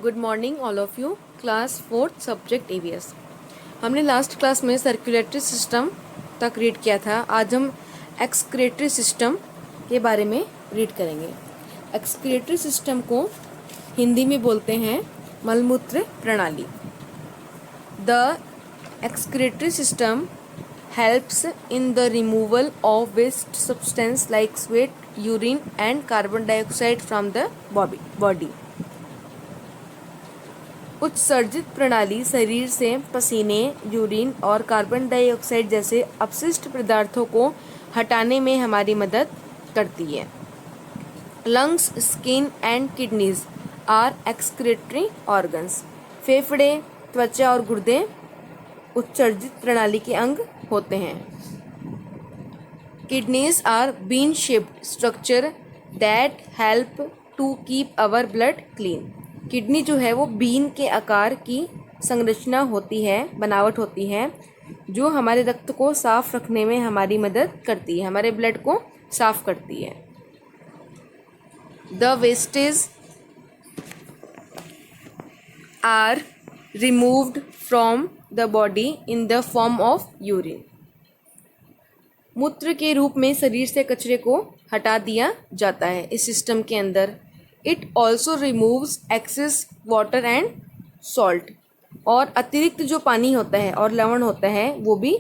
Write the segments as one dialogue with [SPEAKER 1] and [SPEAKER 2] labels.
[SPEAKER 1] Good morning all of you. Class 4th subject ABS. हमने last class में circulatory system तक read किया था। आज हम एक्सक्रीटरी सिस्टम के बारे में रीड करेंगे। एक्सक्रीटरी सिस्टम को हिंदी में बोलते हैं मलमूत्र प्रणाली। The excretory system helps in the removal of waste substance like sweat, urine and carbon dioxide from the body. उत्सर्जित प्रणाली शरीर से पसीने, यूरिन और कार्बन डाइऑक्साइड जैसे अपशिष्ट पदार्थों को हटाने में हमारी मदद करती है। Lungs, skin and kidneys are excretory organs. फेफड़े, त्वचा और गुर्दे उत्सर्जित प्रणाली के अंग होते हैं। Kidneys are bean shaped structure that help to keep our blood clean. Kidney जो है वो बीन के आकार की संरचना होती है, बनावट होती है, जो हमारे रक्त को साफ रखने में हमारी मदद करती है, हमारे ब्लड को साफ करती है। The wastage are removed from the body in the form of urine. मूत्र के रूप में शरीर से कचरे को हटा दिया जाता है इस सिस्टम के अंदर। It also removes excess water and salt. और अतिरिक्त जो पानी होता है और लवण होता है वो भी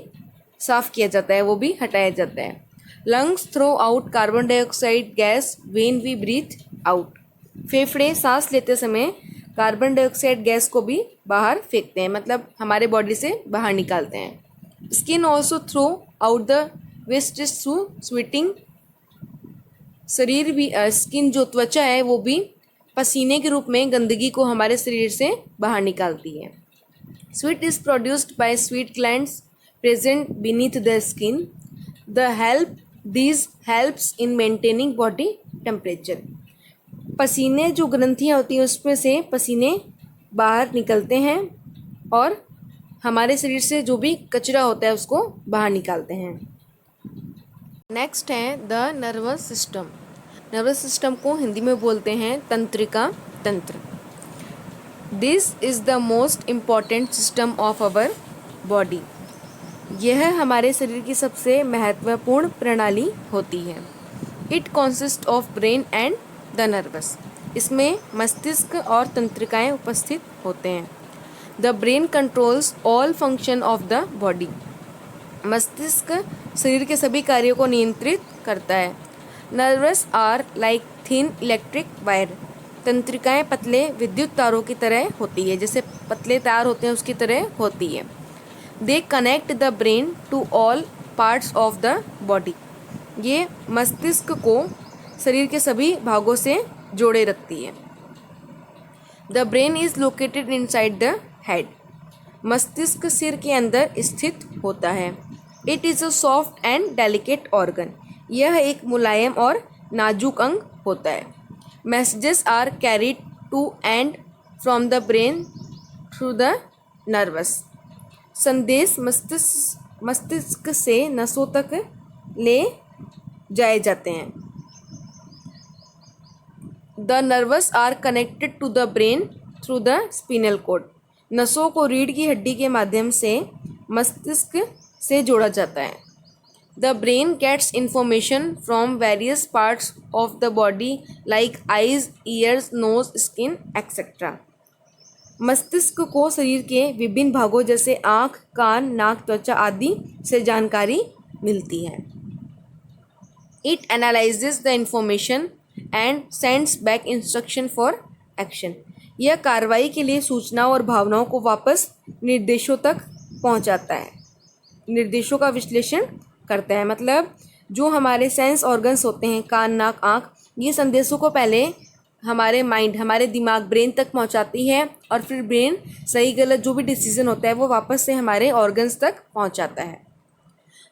[SPEAKER 1] साफ किया जाता है, वो भी हटाया जाता है। Lungs throw out carbon dioxide gas when we breathe out. फेफड़े सांस लेते समय कार्बन डाइऑक्साइड गैस को भी बाहर फेंकते हैं, मतलब हमारे बॉडी से बाहर निकालते हैं। Skin also throw out the waste through sweating. शरीर भी स्किन जो त्वचा है वो भी पसीने के रूप में गंदगी को हमारे शरीर से बाहर निकालती है। Sweat is produced by sweat glands present beneath the skin. This helps in maintaining body temperature. पसीने जो ग्रंथियाँ होती हैं उसमें से पसीने बाहर निकलते हैं और हमारे शरीर से जो भी कचरा होता है उसको बाहर निकालते हैं। नेक्स्ट है the nervous system. Nervous system को हिंदी में बोलते हैं तंत्रिका तंत्र। This is the most important system of our body. यह हमारे शरीर की सबसे महत्वपूर्ण प्रणाली होती है। It consist of brain and the nerves. इसमें मस्तिष्क और तंत्रिकाएं उपस्थित होते हैं। The brain controls all function of the body. मस्तिष्क शरीर के सभी कार्यों को नियंत्रित करता है। Nerves are like thin electric wire. तंत्रिकाएं पतले विद्युत तारों की तरह होती है, जैसे पतले तार होते हैं उसकी तरह होती है। They connect the brain to all parts of the body. ये मस्तिष्क को शरीर के सभी भागों से जोड़े रखती है। The brain is located inside the head. मस्तिष्क सिर के अंदर स्थित होता है। It is a soft and delicate organ. यह एक मुलायम और नाजुक अंग होता है। Messages are carried to and from the brain through the nerves. संदेश मस्तिष्क से नसों तक ले जाए जाते हैं। The nerves are connected to the brain through the spinal cord. नसों को रीढ़ की हड्डी के माध्यम से मस्तिष्क से जोड़ा जाता है। The brain gets information from various parts of the body like eyes, ears, nose, skin etcetera. मस्तिष्क को शरीर के विभिन्न भागों जैसे आँख, कान, नाक, त्वचा आदि से जानकारी मिलती है। It analyses the information and sends back instruction for action. यह कार्रवाई के लिए सूचनाओं और भावनाओं को वापस निर्देशों तक पहुंचाता है, निर्देशों का विश्लेषण करता है। मतलब जो हमारे सेंस ऑर्गन्स होते हैं, कान, नाक, आँख, ये संदेशों को पहले हमारे माइंड, हमारे दिमाग, ब्रेन तक पहुंचाती है और फिर ब्रेन सही गलत जो भी डिसीजन होता है वो वापस से हमारे ऑर्गन्स तक पहुंचाता है।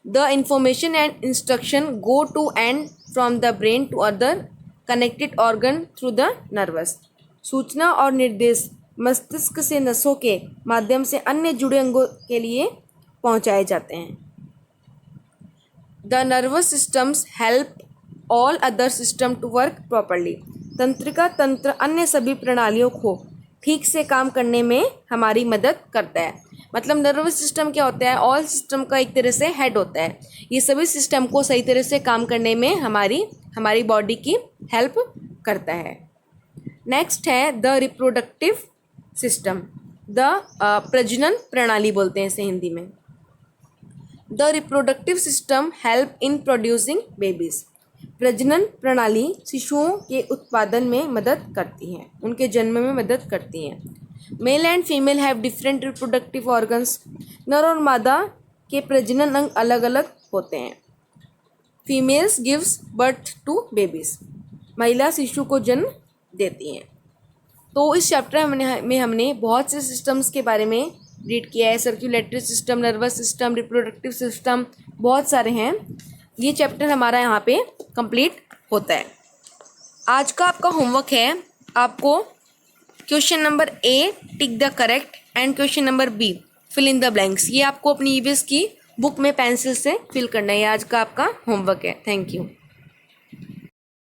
[SPEAKER 1] The information and instruction go to and from the brain to other connected organ through the nervous. सूचना और निर्देश मस्तिष्क से नसों के माध्यम से अन्य जुड़े अंगों के लिए पहुंचाए जाते हैं। The nervous systems help all other system to work properly. तंत्रिका तंत्र अन्य सभी प्रणालियों को ठीक से काम करने में हमारी मदद करता है। मतलब नर्वस सिस्टम क्या होता है, ऑल सिस्टम का एक तरह से हेड होता है। ये सभी सिस्टम को सही तरह से काम करने में हमारी बॉडी की हेल्प करता है। नेक्स्ट है द रिप्रोडक्टिव सिस्टम, प्रजनन प्रणाली बोलते हैं इसे हिंदी में। The reproductive system help in producing babies. प्रजनन प्रणाली शिशुओं के उत्पादन में मदद करती है, उनके जन्म में मदद करती है। Male and female have different reproductive organs. नर और मादा के प्रजनन अंग अलग अलग होते हैं। Females gives birth to babies. महिला शिशु को जन्म देती हैं। तो इस चैप्टर में हमने बहुत से सिस्टम्स के बारे में रीड किया है। Circulatory system, nervous system, reproductive system, बहुत सारे हैं। ये चैप्टर हमारा यहाँ पे कंप्लीट होता है। आज का आपका होमवर्क है, आपको question number A tick the correct and question number B fill in the blanks. ये आपको अपनी ईवीएस की बुक में पेंसिल से फिल करना है। आज का आपका होमवर्क है। Thank you.